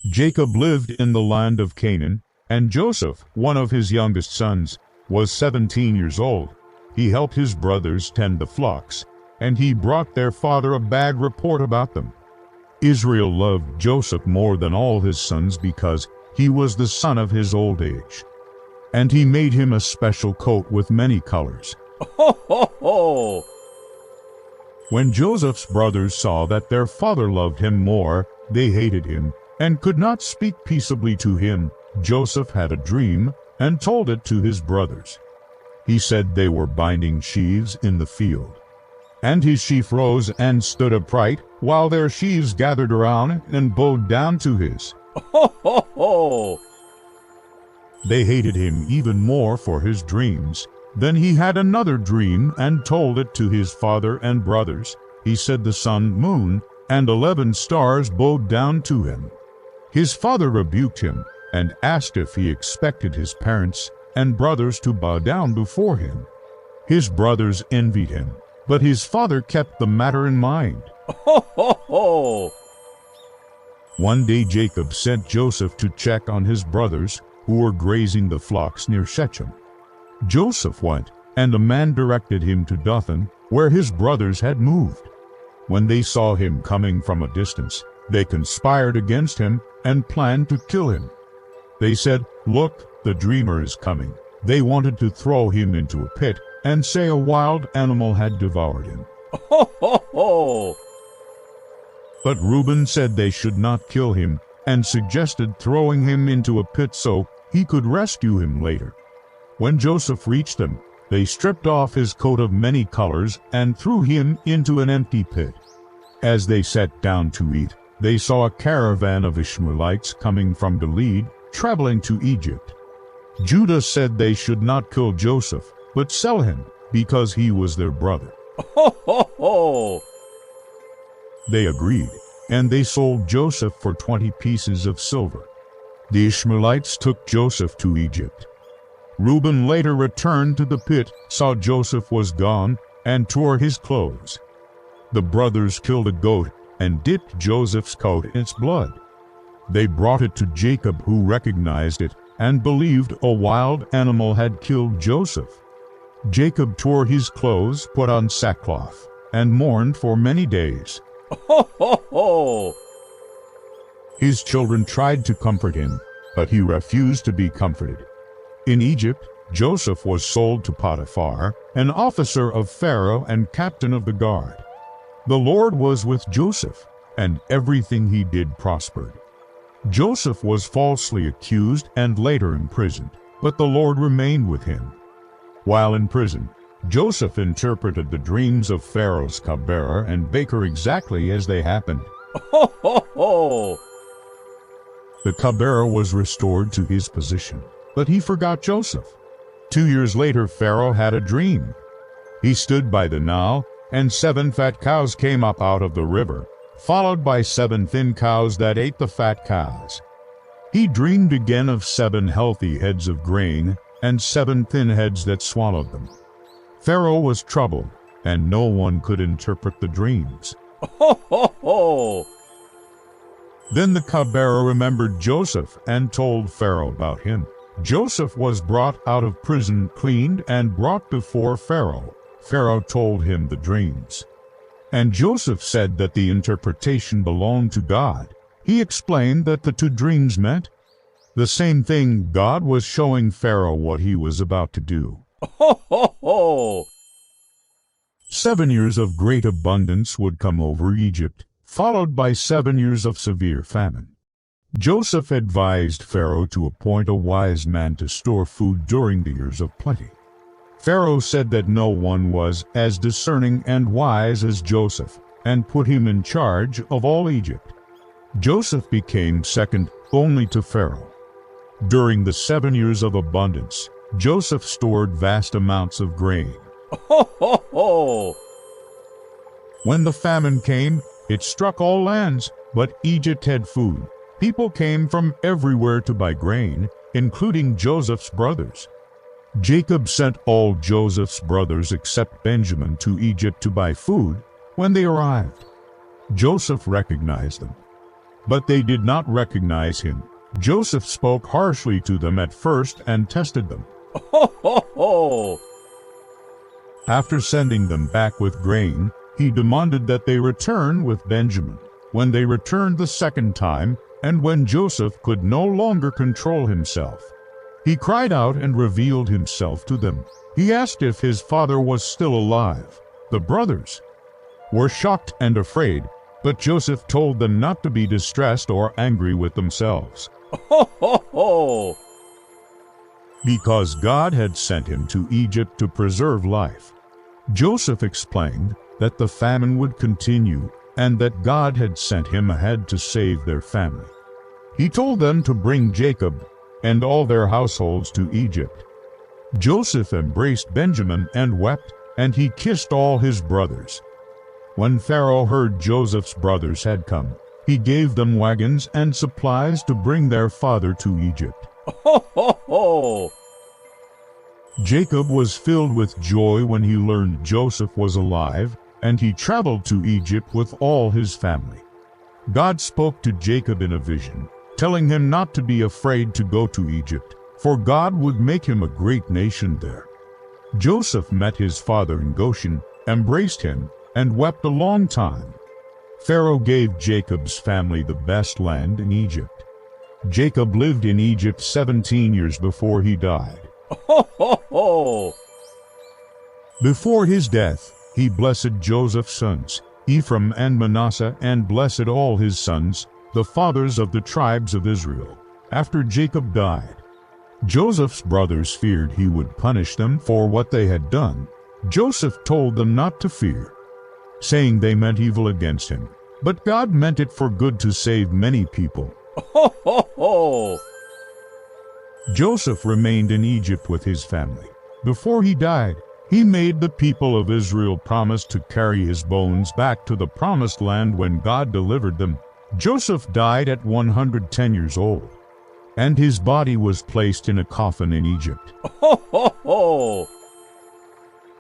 Jacob lived in the land of Canaan, and Joseph, one of his youngest sons, was 17 years old. He helped his brothers tend the flocks, and he brought their father a bad report about them. Israel loved Joseph more than all his sons because he was the son of his old age. And he made him a special coat with many colors. Ho, ho, ho! When Joseph's brothers saw that their father loved him more, they hated him and could not speak peaceably to him. Joseph had a dream and told it to his brothers. He said they were binding sheaves in the field. And his sheaf rose and stood upright, while their sheaves gathered around and bowed down to his. Ho, ho, ho! They hated him even more for his dreams. Then he had another dream and told it to his father and brothers. He said the sun, moon, and 11 stars bowed down to him. His father rebuked him and asked if he expected his parents and brothers to bow down before him. His brothers envied him, but his father kept the matter in mind. Ho, ho, ho! One day Jacob sent Joseph to check on his brothers who were grazing the flocks near Shechem. Joseph went, and a man directed him to Dothan, where his brothers had moved. When they saw him coming from a distance, they conspired against him and planned to kill him. They said, "Look, the dreamer is coming." They wanted to throw him into a pit and say a wild animal had devoured him. Ho, ho, ho! But Reuben said they should not kill him and suggested throwing him into a pit so he could rescue him later. When Joseph reached them, they stripped off his coat of many colors and threw him into an empty pit. As they sat down to eat, they saw a caravan of Ishmaelites coming from Gilead, traveling to Egypt. Judah said they should not kill Joseph, but sell him, because he was their brother. Ho, ho, ho! They agreed, and they sold Joseph for 20 pieces of silver. The Ishmaelites took Joseph to Egypt. Reuben later returned to the pit, saw Joseph was gone, and tore his clothes. The brothers killed a goat and dipped Joseph's coat in its blood. They brought it to Jacob, who recognized it and believed a wild animal had killed Joseph. Jacob tore his clothes, put on sackcloth, and mourned for many days. Ho, ho, ho! His children tried to comfort him, but he refused to be comforted. In Egypt, Joseph was sold to Potiphar, an officer of Pharaoh and captain of the guard. The Lord was with Joseph, and everything he did prospered. Joseph was falsely accused and later imprisoned, but the Lord remained with him. While in prison, Joseph interpreted the dreams of Pharaoh's cupbearer and baker exactly as they happened. Ho, ho, ho! The cupbearer was restored to his position, but he forgot Joseph. 2 years later, Pharaoh had a dream. He stood by the Nile, and 7 fat cows came up out of the river, followed by 7 thin cows that ate the fat cows. He dreamed again of 7 healthy heads of grain and 7 thin heads that swallowed them. Pharaoh was troubled, and no one could interpret the dreams. Ho, ho, ho! Then the cupbearer remembered Joseph and told Pharaoh about him. Joseph was brought out of prison, cleaned, and brought before Pharaoh. Pharaoh told him the dreams. And Joseph said that the interpretation belonged to God. He explained that the 2 dreams meant the same thing. God was showing Pharaoh what he was about to do. Ho, ho, ho! 7 years of great abundance would come over Egypt, followed by 7 years of severe famine. Joseph advised Pharaoh to appoint a wise man to store food during the years of plenty. Pharaoh said that no one was as discerning and wise as Joseph, and put him in charge of all Egypt. Joseph became second only to Pharaoh. During the 7 years of abundance, Joseph stored vast amounts of grain. Ho, ho, ho! When the famine came, it struck all lands, but Egypt had food. People came from everywhere to buy grain, including Joseph's brothers. Jacob sent all Joseph's brothers except Benjamin to Egypt to buy food. When they arrived, Joseph recognized them. But they did not recognize him. Joseph spoke harshly to them at first and tested them. Ho, ho, ho! After sending them back with grain, he demanded that they return with Benjamin. When they returned the second time, and when Joseph could no longer control himself, he cried out and revealed himself to them. He asked if his father was still alive. The brothers were shocked and afraid, but Joseph told them not to be distressed or angry with themselves. Ho, ho, ho! Because God had sent him to Egypt to preserve life. Joseph explained that the famine would continue and that God had sent him ahead to save their family. He told them to bring Jacob and all their households to Egypt. Joseph embraced Benjamin and wept, and he kissed all his brothers. When Pharaoh heard Joseph's brothers had come, he gave them wagons and supplies to bring their father to Egypt. Ho, ho, ho! Jacob was filled with joy when he learned Joseph was alive, and he traveled to Egypt with all his family. God spoke to Jacob in a vision, telling him not to be afraid to go to Egypt, for God would make him a great nation there. Joseph met his father in Goshen, embraced him, and wept a long time. Pharaoh gave Jacob's family the best land in Egypt. Jacob lived in Egypt 17 years before he died. Ho, ho, ho! Before his death, he blessed Joseph's sons, Ephraim and Manasseh, and blessed all his sons, the fathers of the tribes of Israel. After Jacob died, Joseph's brothers feared he would punish them for what they had done. Joseph told them not to fear, saying they meant evil against him, but God meant it for good to save many people. Ho, ho, ho! Joseph remained in Egypt with his family. Before he died, he made the people of Israel promise to carry his bones back to the promised land when God delivered them. Joseph died at 110 years old, and his body was placed in a coffin in Egypt. Ho, ho, ho!